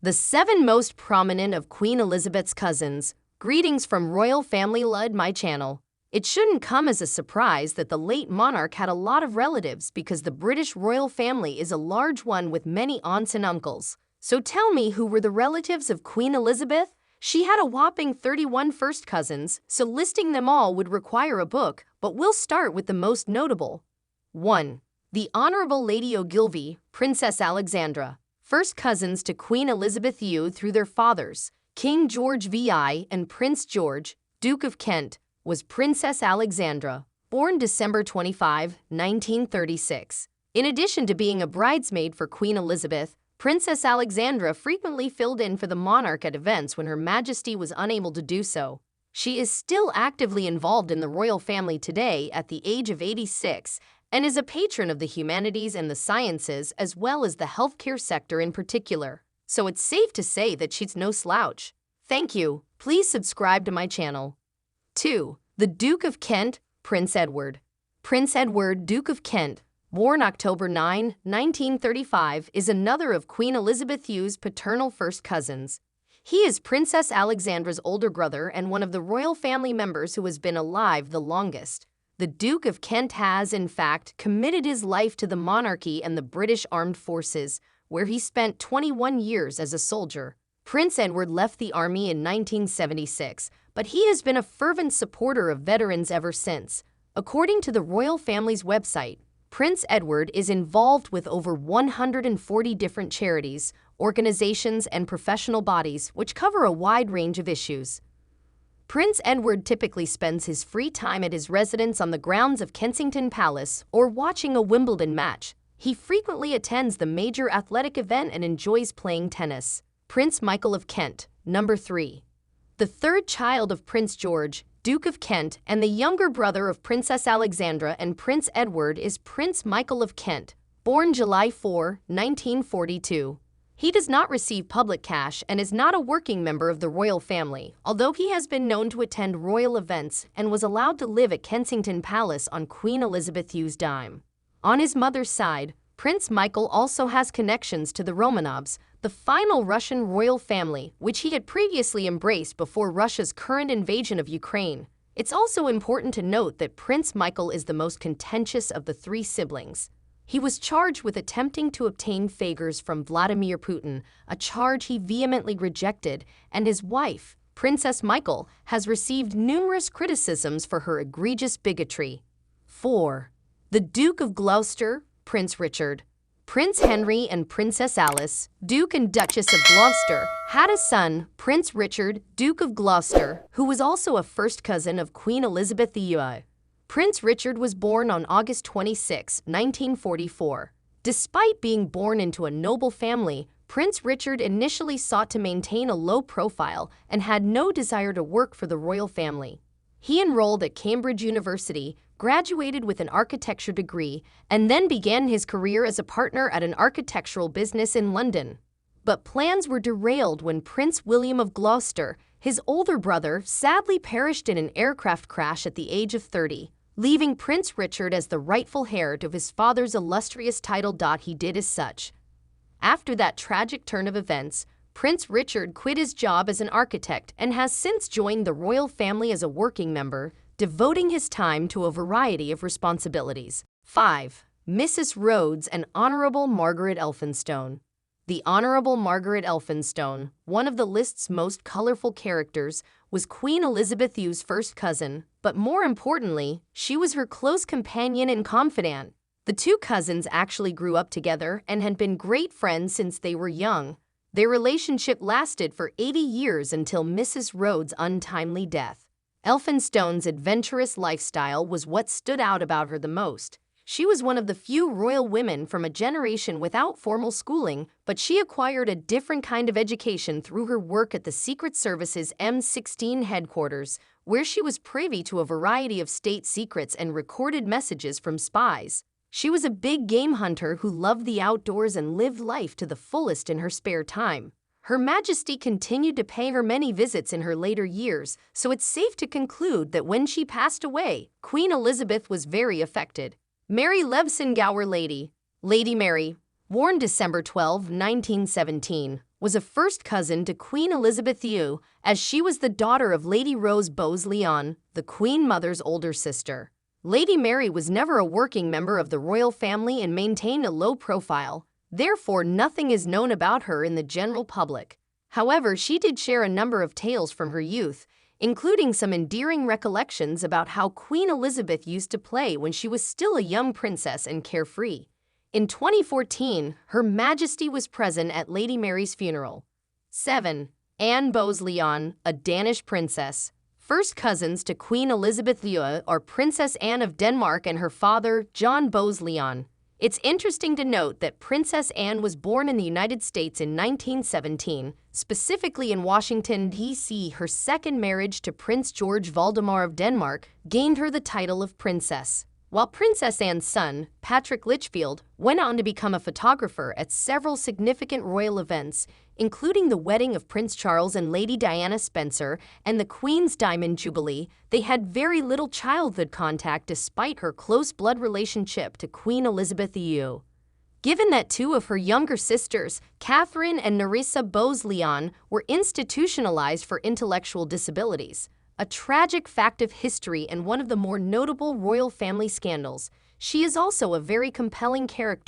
The 7 most prominent of Queen Elizabeth's cousins. Greetings from Royal Family Lud, my channel. It shouldn't come as a surprise that the late monarch had a lot of relatives because the British royal family is a large one with many aunts and uncles. So tell me, who were the relatives of Queen Elizabeth? She had a whopping 31 first cousins, so listing them all would require a book, but we'll start with the most notable. 1. The Honourable Lady Ogilvy, Princess Alexandra. First cousins to Queen Elizabeth II through their fathers, King George VI and Prince George, Duke of Kent, was Princess Alexandra, born December 25, 1936. In addition to being a bridesmaid for Queen Elizabeth, Princess Alexandra frequently filled in for the monarch at events when Her Majesty was unable to do so. She is still actively involved in the royal family today at the age of 86 and is a patron of the humanities and the sciences as well as the healthcare sector in particular. So it's safe to say that she's no slouch. Thank you. Please subscribe to my channel. 2. The Duke of Kent, Prince Edward. Prince Edward, Duke of Kent, born October 9, 1935, is another of Queen Elizabeth II's paternal first cousins. He is Princess Alexandra's older brother and one of the royal family members who has been alive the longest. The Duke of Kent has, in fact, committed his life to the monarchy and the British Armed Forces, where he spent 21 years as a soldier. Prince Edward left the army in 1976, but he has been a fervent supporter of veterans ever since. According to the royal family's website, Prince Edward is involved with over 140 different charities, organizations, and professional bodies which cover a wide range of issues. Prince Edward typically spends his free time at his residence on the grounds of Kensington Palace or watching a Wimbledon match. He frequently attends the major athletic event and enjoys playing tennis. Prince Michael of Kent, number 3. The third child of Prince George, Duke of Kent, and the younger brother of Princess Alexandra and Prince Edward is Prince Michael of Kent, born July 4, 1942. He does not receive public cash and is not a working member of the royal family, although he has been known to attend royal events and was allowed to live at Kensington Palace on Queen Elizabeth II's dime. On his mother's side, Prince Michael also has connections to the Romanovs, the final Russian royal family, which he had previously embraced before Russia's current invasion of Ukraine. It's also important to note that Prince Michael is the most contentious of the 3 siblings. He was charged with attempting to obtain favors from Vladimir Putin, a charge he vehemently rejected, and his wife, Princess Michael, has received numerous criticisms for her egregious bigotry. 4. The Duke of Gloucester, Prince Richard. Prince Henry and Princess Alice, Duke and Duchess of Gloucester, had a son, Prince Richard, Duke of Gloucester, who was also a first cousin of Queen Elizabeth II. Prince Richard was born on August 26, 1944. Despite being born into a noble family, Prince Richard initially sought to maintain a low profile and had no desire to work for the royal family. He enrolled at Cambrige University, graduated with an architecture degree, and then began his career as a partner at an architectural business in London. But plans were derailed when Prince William of Gloucester, his older brother, sadly perished in an aircraft crash at the age of 30, leaving Prince Richard as the rightful heir to his father's illustrious title. He did as such. After that tragic turn of events, Prince Richard quit his job as an architect and has since joined the royal family as a working member, devoting his time to a variety of responsibilities. 5. Mrs. Rhodes and Honourable Margaret Elphinstone. The Honourable Margaret Elphinstone, one of the list's most colourful characters, was Queen Elizabeth II's first cousin, but more importantly, she was her close companion and confidant. The 2 cousins actually grew up together and had been great friends since they were young. Their relationship lasted for 80 years until Mrs. Rhodes' untimely death. Elphinstone's adventurous lifestyle was what stood out about her the most. She was one of the few royal women from a generation without formal schooling, but she acquired a different kind of education through her work at the Secret Service's M16 headquarters, where she was privy to a variety of state secrets and recorded messages from spies. She was a big game hunter who loved the outdoors and lived life to the fullest in her spare time. Her Majesty continued to pay her many visits in her later years, so it's safe to conclude that when she passed away, Queen Elizabeth was very affected. Mary Levson Gower Lady Mary, born December 12, 1917, was a first cousin to Queen Elizabeth II, as she was the daughter of Lady Rose Bowes-Lyon, the Queen Mother's older sister. Lady Mary was never a working member of the royal family and maintained a low profile. Therefore, nothing is known about her in the general public. However, she did share a number of tales from her youth, including some endearing recollections about how Queen Elizabeth used to play when she was still a young princess and carefree. In 2014, Her Majesty was present at Lady Mary's funeral. 7. Anne Bowes-Lyon, a Danish princess. First cousins to Queen Elizabeth II are Princess Anne of Denmark and her father, John Bowes-Lyon. It's interesting to note that Princess Anne was born in the United States in 1917, specifically in Washington, D.C. Her second marriage to Prince George Valdemar of Denmark gained her the title of princess, while Princess Anne's son, Patrick Litchfield, went on to become a photographer at several significant royal events, including the wedding of Prince Charles and Lady Diana Spencer and the Queen's Diamond Jubilee. They had very little childhood contact despite her close blood relationship to Queen Elizabeth II. Given that two of her younger sisters, Catherine and Nerissa Bowes-Lyon, were institutionalized for intellectual disabilities, a tragic fact of history and one of the more notable royal family scandals, she is also a very compelling character.